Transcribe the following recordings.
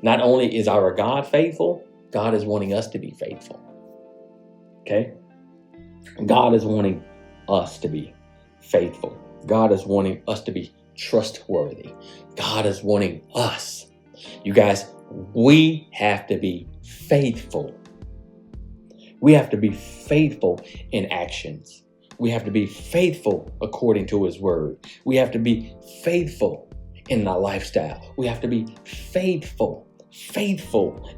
Not only is our God faithful, God is wanting us to be faithful. Okay? God is wanting us to be faithful. God is wanting us to be trustworthy. God is wanting us. You guys, we have to be faithful. We have to be faithful in actions. We have to be faithful according to his word. We have to be faithful in our lifestyle. We have to be faithful.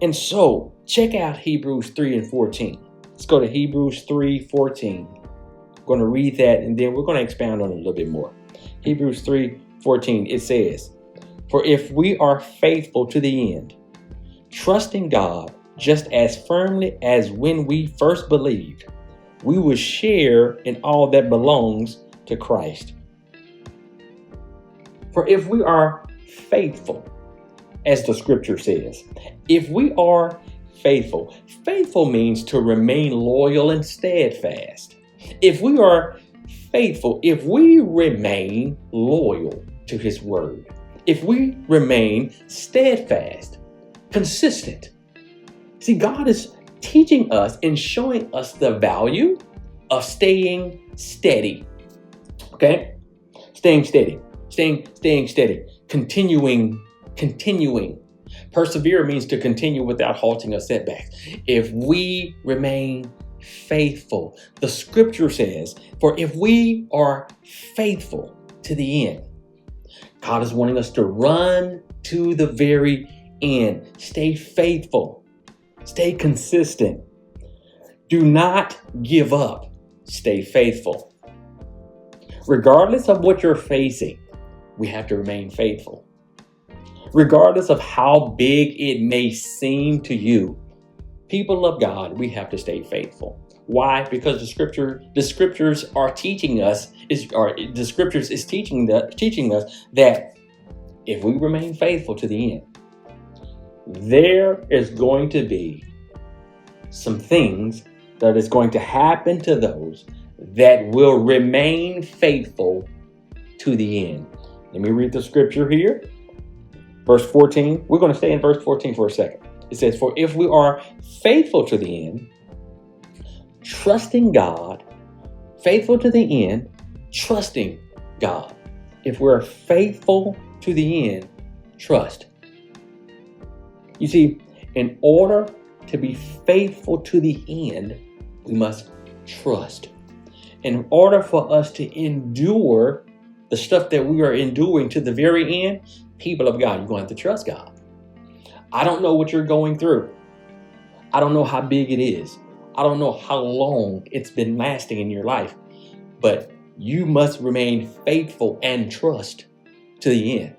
And so check out Hebrews 3:14. Let's go to Hebrews 3:14. I'm going to read that and then we're going to expound on it a little bit more. Hebrews 3:14, it says, "For if we are faithful to the end, trusting God just as firmly as when we first believed, we will share in all that belongs to Christ." For if we are faithful, as the scripture says, if we are faithful means to remain loyal and steadfast. If we are faithful, if we remain loyal to his word, if we remain steadfast, consistent. See, God is teaching us and showing us the value of staying steady. Okay? Staying steady. Staying steady. Continuing. Persevere means to continue without halting or setbacks. If we remain faithful, the scripture says, for if we are faithful to the end, God is wanting us to run to the very end. Stay faithful. Stay consistent. Do not give up. Stay faithful. Regardless of what you're facing, we have to remain faithful. Regardless of how big it may seem to you, people of God, we have to stay faithful. Why? Because the scriptures are teaching us, the scriptures is teaching us that if we remain faithful to the end, there is going to be some things that is going to happen to those that will remain faithful to the end. Let me read the scripture here. Verse 14. We're going to stay in verse 14 for a second. It says, for if we are faithful to the end, trusting God, faithful to the end, trusting God. If we're faithful to the end, trust. You see, in order to be faithful to the end, we must trust. In order for us to endure the stuff that we are enduring to the very end, people of God, you're going to have to trust God. I don't know what you're going through. I don't know how big it is. I don't know how long it's been lasting in your life, but you must remain faithful and trust to the end.